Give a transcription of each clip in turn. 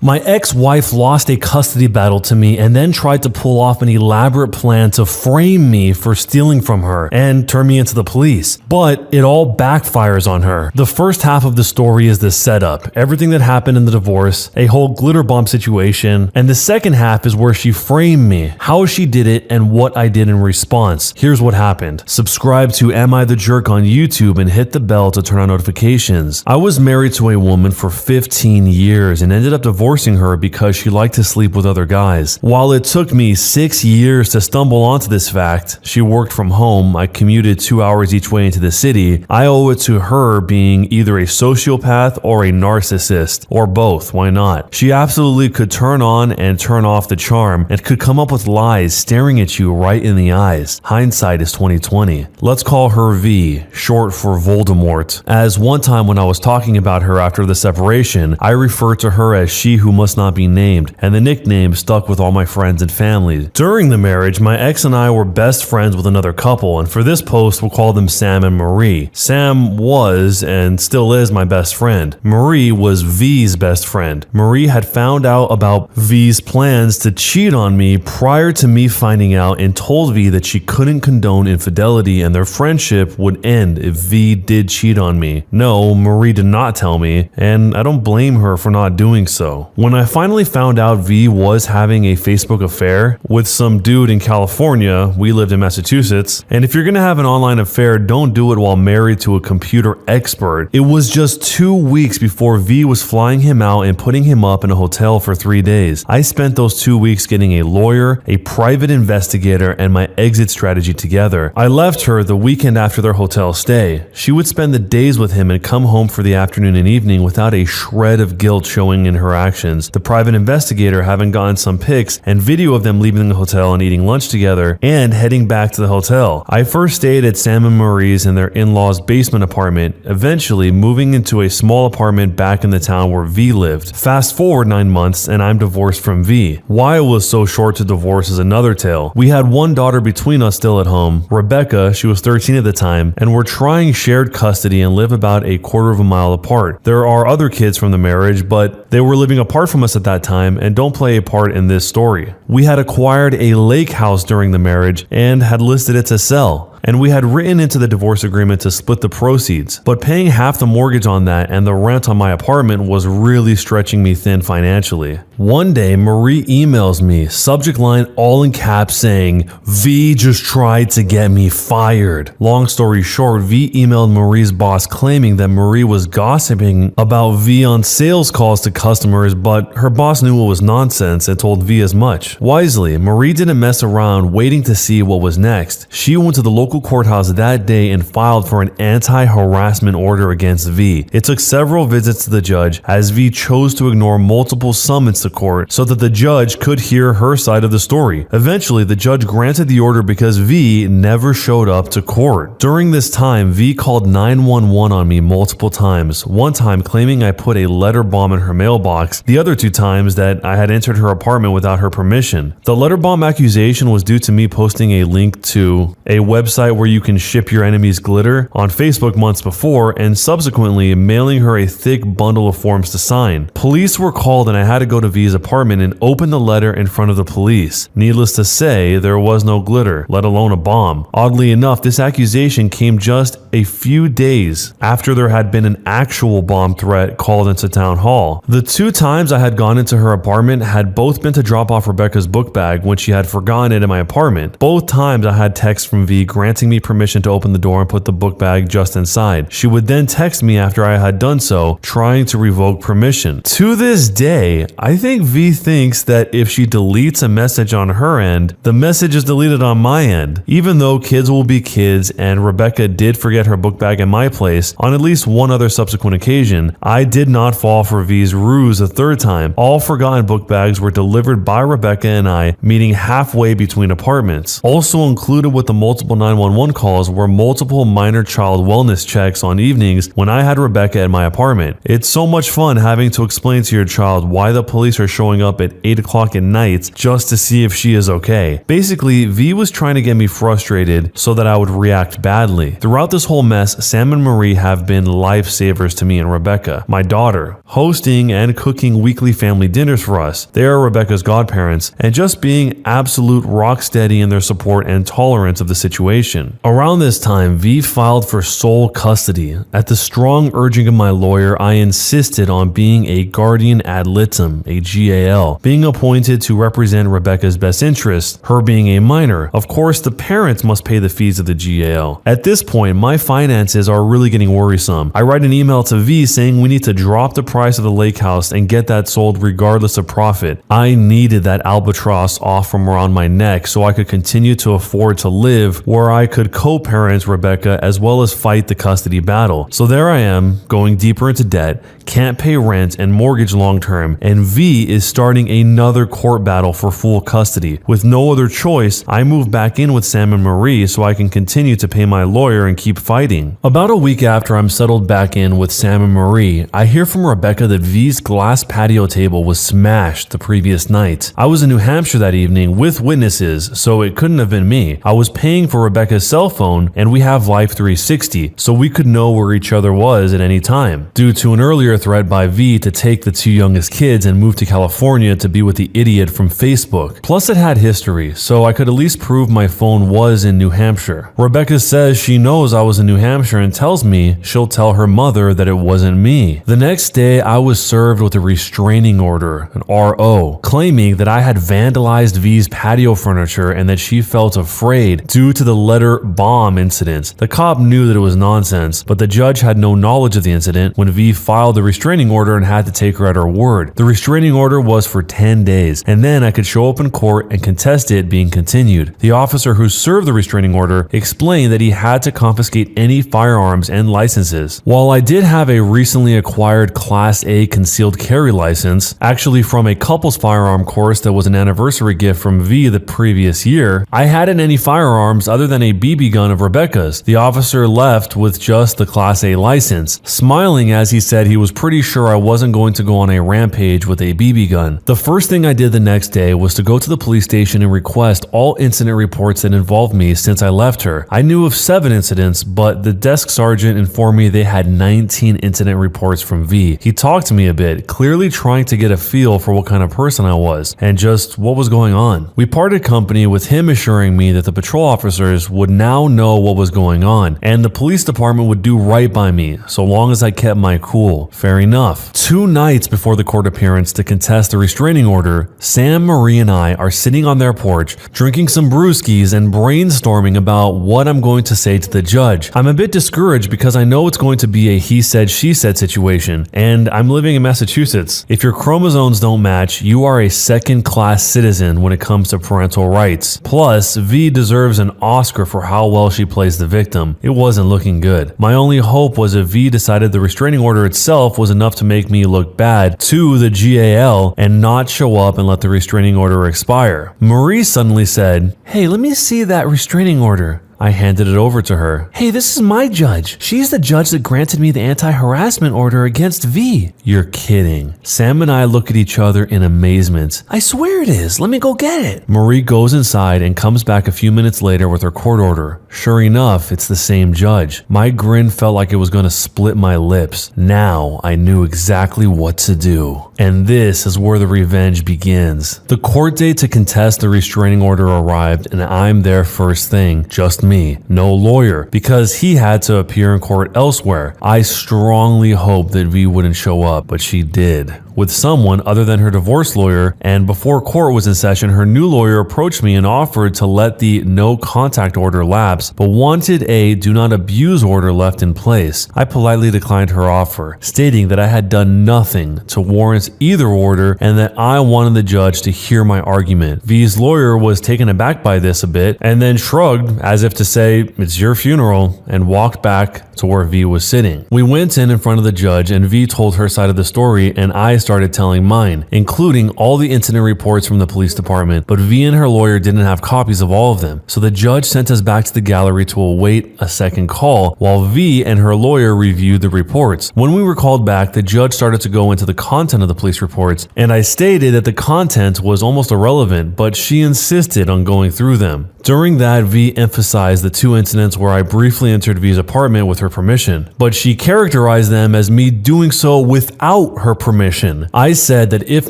My ex-wife lost a custody battle to me and then tried to pull off an elaborate plan to frame me for stealing from her and turn me into the police. But it all backfires on her. The first half of the story is the setup, everything that happened in the divorce, a whole glitter bomb situation, and the second half is where she framed me, how she did it, and what I did in response. Here's what happened. Subscribe to Am I the Jerk on YouTube and hit the bell to turn on notifications. I was married to a woman for 15 years and ended up divorcing her because she liked to sleep with other guys. While it took me 6 years to stumble onto this fact, she worked from home, I commuted 2 hours each way into the city, I owe it to her being either a sociopath or a narcissist, or both, why not? She absolutely could turn on and turn off the charm and could come up with lies staring at you right in the eyes. Hindsight is 2020. Let's call her V, short for Voldemort, as one time when I was talking about her after the separation, I referred to her as she who must not be named, and the nickname stuck with all my friends and family. During the marriage, my ex and I were best friends with another couple, and for this post, we'll call them Sam and Marie. Sam was, and still is, my best friend. Marie was V's best friend. Marie had found out about V's plans to cheat on me prior to me finding out and told V that she couldn't condone infidelity and their friendship would end if V did cheat on me. No, Marie did not tell me, and I don't blame her for not doing so. When I finally found out V was having a Facebook affair with some dude in California, we lived in Massachusetts, and if you're gonna have an online affair, don't do it while married to a computer expert. It was just 2 weeks before V was flying him out and putting him up in a hotel for 3 days. I spent those 2 weeks getting a lawyer, a private investigator, and my exit strategy together. I left her the weekend after their hotel stay. She would spend the days with him and come home for the afternoon and evening without a shred of guilt showing in her actions. The private investigator having gotten some pics and video of them leaving the hotel and eating lunch together and heading back to the hotel. I first stayed at Sam and Marie's in their in-laws' basement apartment, eventually moving into a small apartment back in the town where V lived. Fast forward 9 months and I'm divorced from V. Why it was so short to divorce is another tale. We had one daughter between us still at home, Rebecca, she was 13 at the time, and we're trying shared custody and live about a quarter of a mile apart. There are other kids from the marriage, but they were living apart from us at that time and don't play a part in this story. We had acquired a lake house during the marriage and had listed it to sell. And we had written into the divorce agreement to split the proceeds, but paying half the mortgage on that and the rent on my apartment was really stretching me thin financially. One day, Marie emails me, subject line all in caps saying, "V just tried to get me fired." Long story short, V emailed Marie's boss claiming that Marie was gossiping about V on sales calls to customers, but her boss knew it was nonsense and told V as much. Wisely, Marie didn't mess around waiting to see what was next. She went to the local courthouse that day and filed for an anti-harassment order against V. It took several visits to the judge as V chose to ignore multiple summons to court so that the judge could hear her side of the story. Eventually, the judge granted the order because V never showed up to court. During this time, V called 911 on me multiple times, one time claiming I put a letter bomb in her mailbox, the other 2 times that I had entered her apartment without her permission. The letter bomb accusation was due to me posting a link to a website where you can ship your enemy's glitter on Facebook months before and subsequently mailing her a thick bundle of forms to sign. Police were called and I had to go to V's apartment and open the letter in front of the police. Needless to say, there was no glitter, let alone a bomb. Oddly enough, this accusation came just a few days after there had been an actual bomb threat called into town hall. The 2 times I had gone into her apartment had both been to drop off Rebecca's book bag when she had forgotten it in my apartment. Both times I had texts from V granting me permission to open the door and put the book bag just inside. She would then text me after I had done so, trying to revoke permission. To this day, I think V thinks that if she deletes a message on her end, the message is deleted on my end. Even though kids will be kids and Rebecca did forget her book bag in my place on at least one other subsequent occasion, I did not fall for V's ruse a 3rd time. All forgotten book bags were delivered by Rebecca and I, meeting halfway between apartments. Also included with the multiple 911 911 calls were multiple minor child wellness checks on evenings when I had Rebecca at my apartment. It's so much fun having to explain to your child why the police are showing up at 8 o'clock at night just to see if she is okay. Basically, V was trying to get me frustrated so that I would react badly. Throughout this whole mess, Sam and Marie have been lifesavers to me and Rebecca, my daughter, hosting and cooking weekly family dinners for us. They are Rebecca's godparents, and just being absolute rock steady in their support and tolerance of the situation. Around this time, V filed for sole custody. At the strong urging of my lawyer, I insisted on being a guardian ad litem, a GAL, being appointed to represent Rebecca's best interest, her being a minor. Of course, the parents must pay the fees of the GAL. At this point, my finances are really getting worrisome. I write an email to V saying we need to drop the price of the lake house and get that sold regardless of profit. I needed that albatross off from around my neck so I could continue to afford to live where I could co-parent Rebecca as well as fight the custody battle. So there I am, going deeper into debt, can't pay rent and mortgage long term, and V is starting another court battle for full custody. With no other choice, I move back in with Sam and Marie so I can continue to pay my lawyer and keep fighting. About a week after I'm settled back in with Sam and Marie, I hear from Rebecca that V's glass patio table was smashed the previous night. I was in New Hampshire that evening with witnesses, so it couldn't have been me. I was paying for Rebecca's cell phone, and we have Life 360, so we could know where each other was at any time. Due to an earlier threat by V to take the two youngest kids and move to California to be with the idiot from Facebook. Plus it had history, so I could at least prove my phone was in New Hampshire. Rebecca says she knows I was in New Hampshire and tells me she'll tell her mother that it wasn't me. The next day, I was served with a restraining order, an RO, claiming that I had vandalized V's patio furniture and that she felt afraid due to the letter bomb incident. The cop knew that it was nonsense, but the judge had no knowledge of the incident when V filed the restraining order and had to take her at her word. The restraining order was for 10 days, and then I could show up in court and contest it being continued. The officer who served the restraining order explained that he had to confiscate any firearms and licenses. While I did have a recently acquired Class A concealed carry license, actually from a couple's firearm course that was an anniversary gift from V the previous year, I hadn't any firearms other than a BB gun of Rebecca's. The officer left with just the Class A license, smiling as he said he was pretty sure I wasn't going to go on a rampage with a BB gun. The first thing I did the next day was to go to the police station and request all incident reports that involved me since I left her. I knew of 7 incidents, but the desk sergeant informed me they had 19 incident reports from V. He talked to me a bit, clearly trying to get a feel for what kind of person I was and just what was going on. We parted company with him assuring me that the patrol officers would now know what was going on and the police department would do right by me so long as I kept my cool. Fair enough. 2 nights before the court appearance to contest the restraining order, Sam, Marie, and I are sitting on their porch, drinking some brewskis and brainstorming about what I'm going to say to the judge. I'm a bit discouraged because I know it's going to be a he said, she said situation, and I'm living in Massachusetts. If your chromosomes don't match, you are a second-class citizen when it comes to parental rights. Plus, V deserves an Oscar for how well she plays the victim. It wasn't looking good. My only hope was if V decided the restraining order itself was enough to make me look bad to the GAL and not show up and let the restraining order expire. Marie suddenly said, "Hey, let me see that restraining order." I handed it over to her. "Hey, this is my judge. She's the judge that granted me the anti-harassment order against V." You're kidding. Sam and I look at each other in amazement. "I swear it is. Let me go get it." Marie goes inside and comes back a few minutes later with her court order. Sure enough, it's the same judge. My grin felt like it was going to split my lips. Now I knew exactly what to do. And this is where the revenge begins. The court date to contest the restraining order arrived, and I'm there first thing, just me, no lawyer, because he had to appear in court elsewhere. I strongly hoped that V wouldn't show up, but she did. With someone other than her divorce lawyer, and before court was in session, her new lawyer approached me and offered to let the no contact order lapse, but wanted a do not abuse order left in place. I politely declined her offer, stating that I had done nothing to warrant either order and that I wanted the judge to hear my argument. V's lawyer was taken aback by this a bit and then shrugged as if to say, "It's your funeral," and walked back to where V was sitting. We went in front of the judge and V told her side of the story and I started telling mine, including all the incident reports from the police department, but V and her lawyer didn't have copies of all of them. So the judge sent us back to the gallery to await a second call while V and her lawyer reviewed the reports. When we were called back, the judge started to go into the content of the police reports, and I stated that the content was almost irrelevant, but she insisted on going through them. During that, V emphasized the 2 incidents where I briefly entered V's apartment with her permission, but she characterized them as me doing so without her permission. I said that if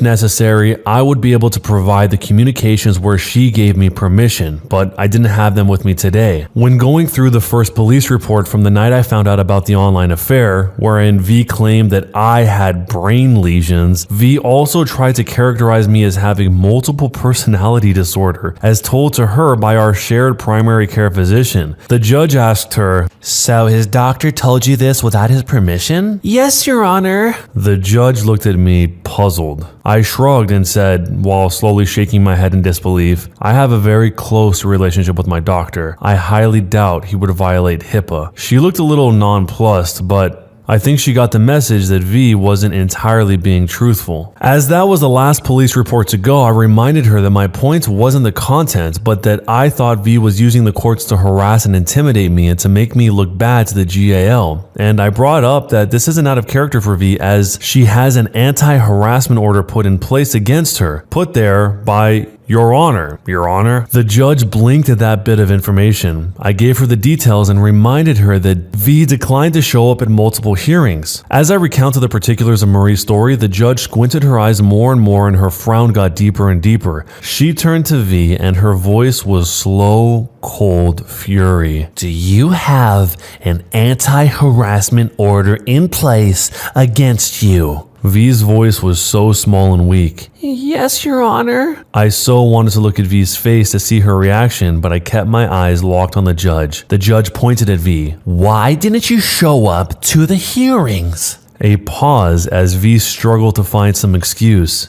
necessary, I would be able to provide the communications where she gave me permission, but I didn't have them with me today. When going through the first police report from the night I found out about the online affair, wherein V claimed that I had brain lesions, V also tried to characterize me as having multiple personality disorder, as told to her by our shared primary care physician. The judge asked her, "So his doctor told you this without his permission?" "Yes, Your Honor." The judge looked at me puzzled. I shrugged and said, while slowly shaking my head in disbelief, "I have a very close relationship with my doctor. I highly doubt he would violate HIPAA." She looked a little nonplussed, but I think she got the message that V wasn't entirely being truthful. As that was the last police report to go, I reminded her that my point wasn't the content, but that I thought V was using the courts to harass and intimidate me and to make me look bad to the GAL. And I brought up that this isn't out of character for V, as she has an anti-harassment order put in place against her, put there by Your Honor, Your Honor. The judge blinked at that bit of information. I gave her the details and reminded her that V declined to show up at multiple hearings. As I recounted the particulars of Marie's story, the judge squinted her eyes more and more and her frown got deeper and deeper. She turned to V and her voice was slow, cold fury. "Do you have an anti-harassment order in place against you?" V's voice was so small and weak. "Yes, Your Honor." I so wanted to look at V's face to see her reaction, but I kept my eyes locked on the judge. The judge pointed at V. "Why didn't you show up to the hearings?" A pause as V struggled to find some excuse.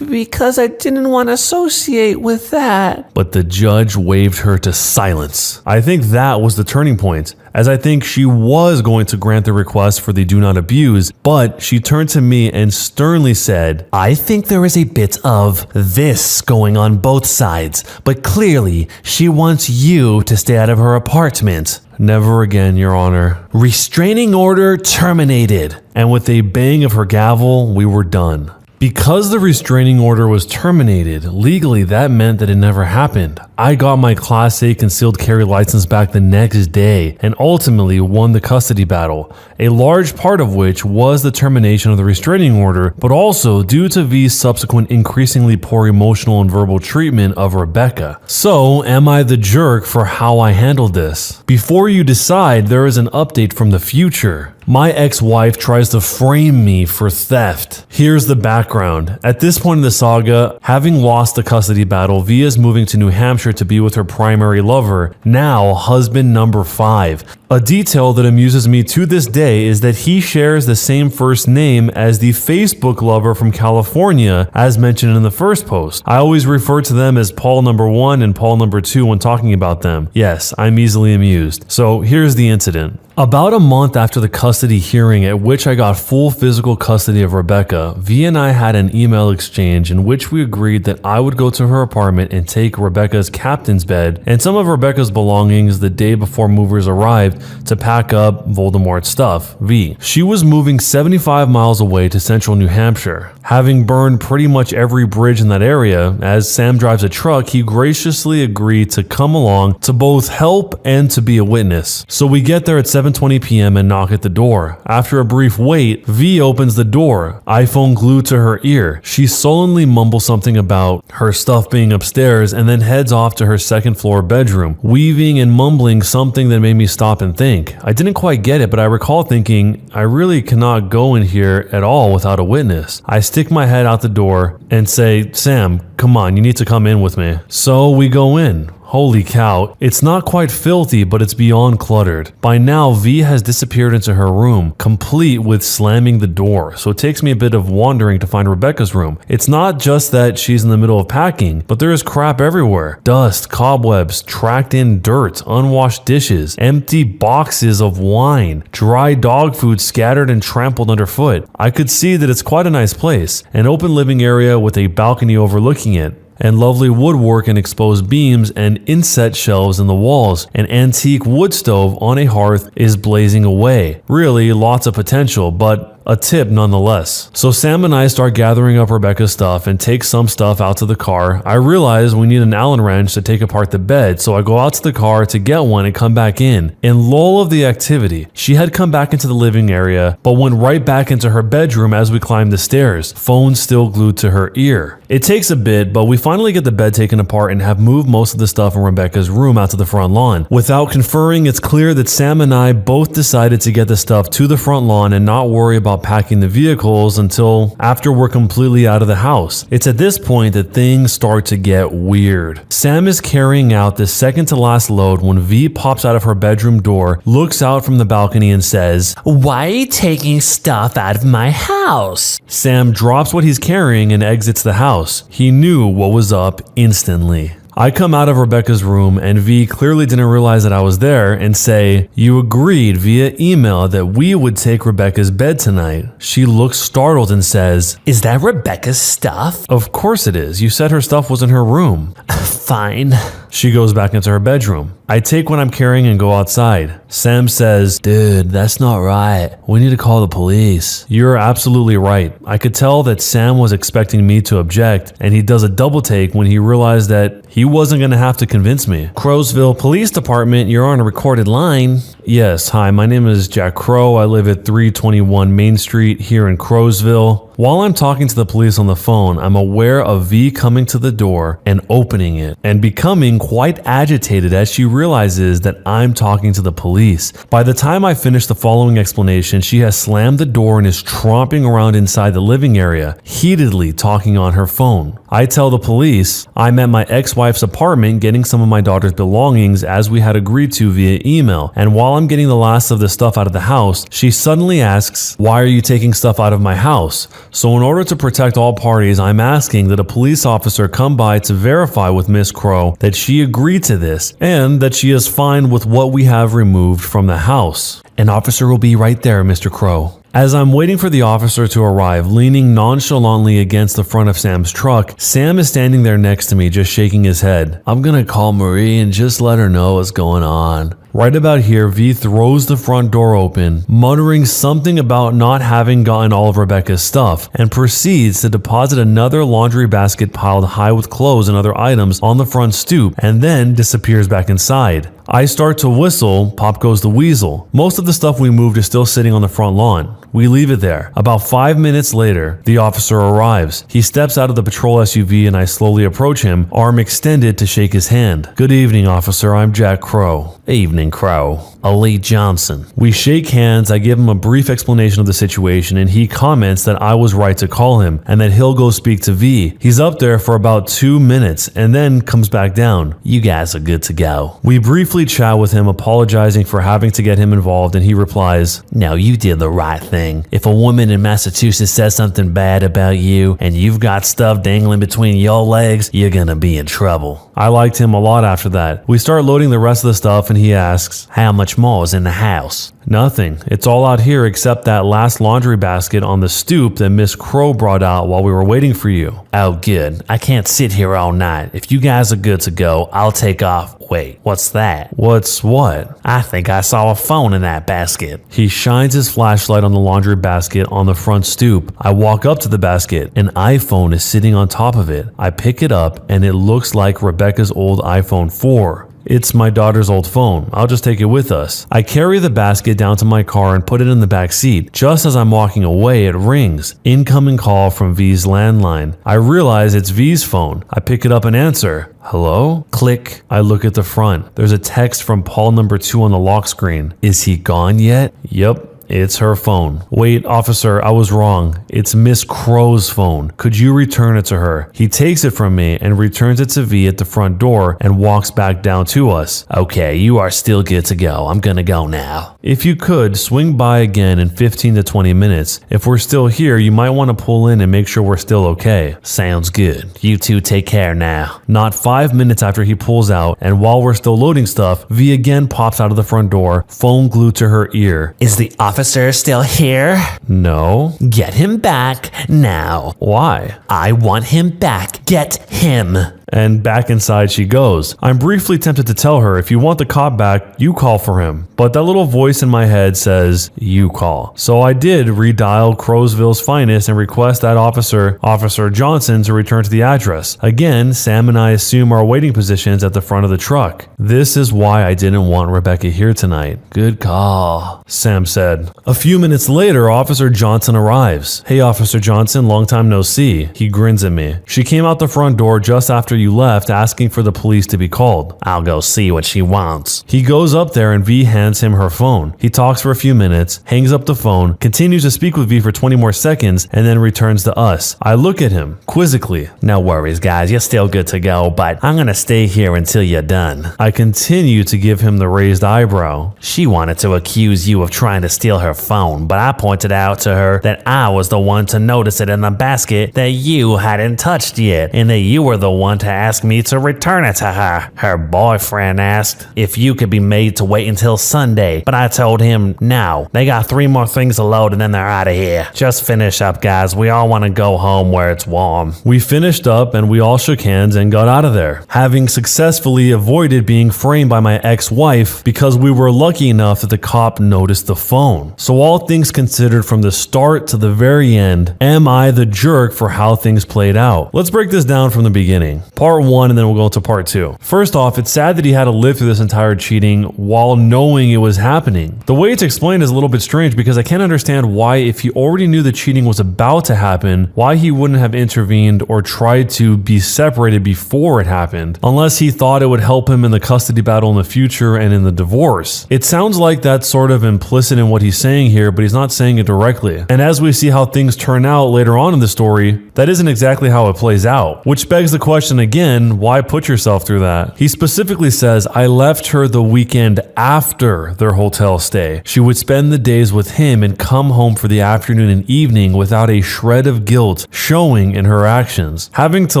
"Because I didn't want to associate with that." But the judge waved her to silence. I think that was the turning point, as I think she was going to grant the request for the do not abuse, but she turned to me and sternly said, "I think there is a bit of this going on both sides, but clearly she wants you to stay out of her apartment." "Never again, Your Honor." "Restraining order terminated." And with a bang of her gavel, we were done. Because the restraining order was terminated, legally that meant that it never happened. I got my Class A concealed carry license back the next day and ultimately won the custody battle, a large part of which was the termination of the restraining order, but also due to V's subsequent increasingly poor emotional and verbal treatment of Rebecca. So, am I the jerk for how I handled this? Before you decide, there is an update from the future. My ex-wife tries to frame me for theft. Here's the background. At this point in the saga, having lost the custody battle, V is moving to New Hampshire to be with her primary lover, now husband number 5. A detail that amuses me to this day is that he shares the same first name as the Facebook lover from California, as mentioned in the first post. I always refer to them as Paul number 1 and Paul number 2 when talking about them. Yes, I'm easily amused. So here's the incident. About a month after the custody hearing at which I got full physical custody of Rebecca, V and I had an email exchange in which we agreed that I would go to her apartment and take Rebecca's captain's bed and some of Rebecca's belongings the day before movers arrived to pack up Voldemort's stuff, V. She was moving 75 miles away to central New Hampshire. Having burned pretty much every bridge in that area, as Sam drives a truck, he graciously agreed to come along to both help and to be a witness. So we get there at 7:20 p.m. and knock at the door. After a brief wait, V opens the door, iPhone glued to her ear. She sullenly mumbles something about her stuff being upstairs and then heads off to her second floor bedroom, weaving and mumbling something that made me stop and think. I didn't quite get it, but I recall thinking, I really cannot go in here at all without a witness. I stick my head out the door and say, Sam, come on, you need to come in with me. So we go in. Holy cow, it's not quite filthy, but it's beyond cluttered. By now, V has disappeared into her room, complete with slamming the door, so it takes me a bit of wandering to find Rebecca's room. It's not just that she's in the middle of packing, but there is crap everywhere. Dust, cobwebs, tracked in dirt, unwashed dishes, empty boxes of wine, dry dog food scattered and trampled underfoot. I could see that it's quite a nice place, an open living area with a balcony overlooking it, and lovely woodwork and exposed beams and inset shelves in the walls. An antique wood stove on a hearth is blazing away. Really, lots of potential, but a tip nonetheless. So Sam and I start gathering up Rebecca's stuff and take some stuff out to the car. I realize we need an Allen wrench to take apart the bed, so I go out to the car to get one and come back in. In lull of the activity, she had come back into the living area, but went right back into her bedroom as we climbed the stairs, phone still glued to her ear. It takes a bit, but we finally get the bed taken apart and have moved most of the stuff in Rebecca's room out to the front lawn. Without conferring, it's clear that Sam and I both decided to get the stuff to the front lawn and not worry about packing the vehicles until after we're completely out of the house. It's at this point that things start to get weird. Sam is carrying out the second to last load when V pops out of her bedroom door, looks out from the balcony and says, "Why are you taking stuff out of my house?" Sam drops what he's carrying and exits the house. He knew what was up instantly. I come out of Rebecca's room and V clearly didn't realize that I was there and say, "You agreed via email that we would take Rebecca's bed tonight." She looks startled and says, "Is that Rebecca's stuff?" "Of course it is. You said her stuff was in her room." "Fine." She goes back into her bedroom. I take what I'm carrying and go outside. Sam says, "Dude, that's not right. We need to call the police." You're absolutely right. I could tell that Sam was expecting me to object, and he does a double take when he realized that he wasn't going to have to convince me. "Crowsville Police Department, you're on a recorded line." "Yes, hi, my name is Jack Crow. I live at 321 Main Street here in Crowsville." While I'm talking to the police on the phone, I'm aware of V coming to the door and opening it and becoming quite agitated as she realizes that I'm talking to the police. By the time I finish the following explanation, she has slammed the door and is tromping around inside the living area, heatedly talking on her phone. I tell the police I'm at my ex-wife's apartment getting some of my daughter's belongings as we had agreed to via email, and while I'm getting the last of the stuff out of the house, she suddenly asks, "Why are you taking stuff out of my house?" So in order to protect all parties, I'm asking that a police officer come by to verify with Miss Crow that she agreed to this and that she is fine with what we have removed from the house. "An officer will be right there, Mr. Crow." As I'm waiting for the officer to arrive, leaning nonchalantly against the front of Sam's truck, Sam is standing there next to me, just shaking his head. "I'm gonna call Marie and just let her know what's going on." Right about here, V throws the front door open, muttering something about not having gotten all of Rebecca's stuff, and proceeds to deposit another laundry basket piled high with clothes and other items on the front stoop, and then disappears back inside. I start to whistle, pop goes the weasel. Most of the stuff we moved is still sitting on the front lawn. We leave it there. About 5 minutes later, the officer arrives. He steps out of the patrol SUV and I slowly approach him, arm extended to shake his hand. "Good evening, officer. I'm Jack Crow." "Evening, Crow. Ali Johnson." We shake hands. I give him a brief explanation of the situation and he comments that I was right to call him and that he'll go speak to V. He's up there for about 2 minutes and then comes back down. "You guys are good to go." We briefly chat with him, apologizing for having to get him involved, and he replies, "No, you did the right thing. If a woman in Massachusetts says something bad about you and you've got stuff dangling between your legs, you're gonna be in trouble." I liked him a lot after that. We start loading the rest of the stuff and he asks, "How much more is in the house?" "Nothing. It's all out here except that last laundry basket on the stoop that Miss Crow brought out while we were waiting for you." "Oh, good. I can't sit here all night. If you guys are good to go, I'll take off." "Wait, what's that?" "What's what?" "I think I saw a phone in that basket." He shines his flashlight on the laundry basket on the front stoop. I walk up to the basket. An iPhone is sitting on top of it. I pick it up and it looks like Rebecca's old iPhone 4. It's my daughter's old phone. I'll just take it with us. I carry the basket down to my car and put it in the back seat. Just as I'm walking away, it rings. Incoming call from V's landline. I realize it's V's phone. I pick it up and answer. "Hello?" Click. I look at the front. There's a text from Paul number 2 on the lock screen. "Is he gone yet?" "Yep." It's her phone. Wait, officer, I was wrong. It's Miss Crow's phone. Could you return it to her? He takes it from me and returns it to V at the front door and walks back down to us. Okay, you are still good to go. I'm gonna go now. If you could, swing by again in 15 to 20 minutes. If we're still here, you might want to pull in and make sure we're still okay. Sounds good. You two take care now. Not 5 minutes after he pulls out, and while we're still loading stuff, V again pops out of the front door, phone glued to her ear. Is the officer still here? No. Get him back now. Why? I want him back. Get him. And back inside she goes. I'm briefly tempted to tell her, if you want the cop back, you call for him. But that little voice in my head says, you call. So I did redial Crowsville's finest and request that Officer Johnson, to return to the address. Again, Sam and I assume our waiting positions at the front of the truck. This is why I didn't want Rebecca here tonight. Good call, Sam said. A few minutes later, Officer Johnson arrives. Hey, Officer Johnson, long time no see. He grins at me. She came out the front door just after you left, asking for the police to be called. I'll go see what she wants. He goes up there and V hands him her phone. He talks for a few minutes, hangs up the phone, continues to speak with V for 20 more seconds, and then returns to us. I look at him, quizzically. No worries, guys. You're still good to go, but I'm gonna stay here until you're done. I continue to give him the raised eyebrow. She wanted to accuse you of trying to steal her phone, but I pointed out to her that I was the one to notice it in the basket that you hadn't touched yet, and that you were the one to ask me to return it to her. Her boyfriend asked if you could be made to wait until Sunday, but I told him no. They got 3 more things to load and then they're out of here. Just finish up, guys. We all want to go home where it's warm. We finished up and we all shook hands and got out of there, having successfully avoided being framed by my ex-wife because we were lucky enough that the cop noticed the phone. So all things considered, from the start to the very end, am I the jerk for how things played out? Let's break this down from the beginning. Part 1, and then we'll go into part 2. First off, it's sad that he had to live through this entire cheating while knowing it was happening. The way it's explained is a little bit strange because I can't understand why, if he already knew the cheating was about to happen, why he wouldn't have intervened or tried to be separated before it happened, unless he thought it would help him in the custody battle in the future and in the divorce. It sounds like that's sort of implicit in what he's saying here, but he's not saying it directly. And as we see how things turn out later on in the story, that isn't exactly how it plays out, which begs the question again, why put yourself through that? He specifically says, I left her the weekend after their hotel stay. She would spend the days with him and come home for the afternoon and evening without a shred of guilt showing in her actions. Having to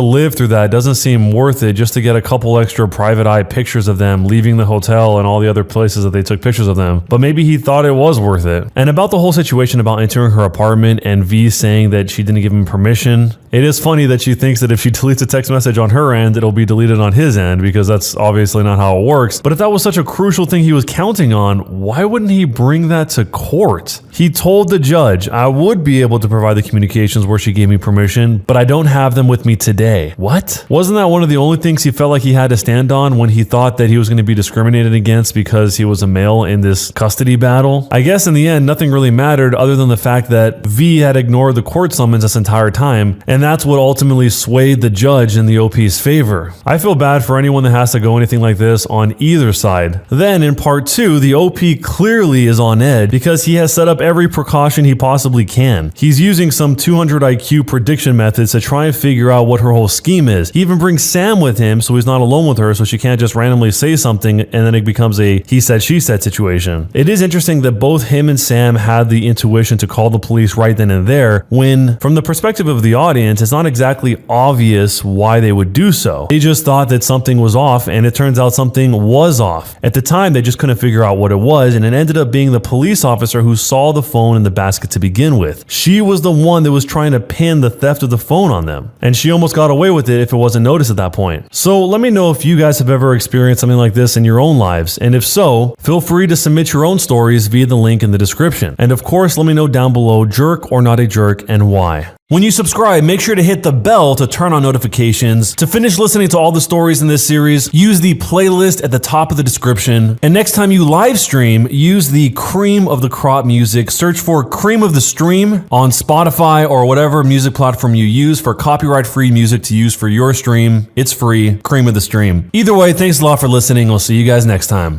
live through that doesn't seem worth it just to get a couple extra private eye pictures of them leaving the hotel and all the other places that they took pictures of them, but maybe he thought it was worth it. And about the whole situation about entering her apartment and V saying that she didn't give him permission, it is funny that she thinks that if she deletes a text message on her end, it'll be deleted on his end, because that's obviously not how it works. But if that was such a crucial thing he was counting on, why wouldn't he bring that to court? He told the judge, I would be able to provide the communications where she gave me permission, but I don't have them with me today. What? Wasn't that one of the only things he felt like he had to stand on when he thought that he was going to be discriminated against because he was a male in this custody battle? I guess in the end, nothing really mattered other than the fact that V had ignored the court summons this entire time, and that's what ultimately swayed the judge in the OP's favor. I feel bad for anyone that has to go anything like this on either side. Then in part 2, the OP clearly is on edge because he has set up every precaution he possibly can. He's using some 200 IQ prediction methods to try and figure out what her whole scheme is. He even brings Sam with him so he's not alone with her, so she can't just randomly say something and then it becomes a he said she said situation. It is interesting that both him and Sam had the intuition to call the police right then and there, when from the perspective of the audience, it's not exactly obvious why they would do so. They just thought that something was off, and it turns out something was off. At the time, they just couldn't figure out what it was, and it ended up being the police officer who saw the phone in the basket to begin with. She was the one that was trying to pin the theft of the phone on them, and she almost got away with it if it wasn't noticed at that point. So let me know if you guys have ever experienced something like this in your own lives, and if so, feel free to submit your own stories via the link in the description. And of course, let me know down below, jerk or not a jerk, and why. When you subscribe, make sure to hit the bell to turn on notifications. To finish listening to all the stories in this series, use the playlist at the top of the description. And next time you live stream, use the cream of the crop music. Search for Cream of the Stream on Spotify or whatever music platform you use for copyright-free music to use for your stream. It's free. Cream of the Stream. Either way, thanks a lot for listening. I'll see you guys next time.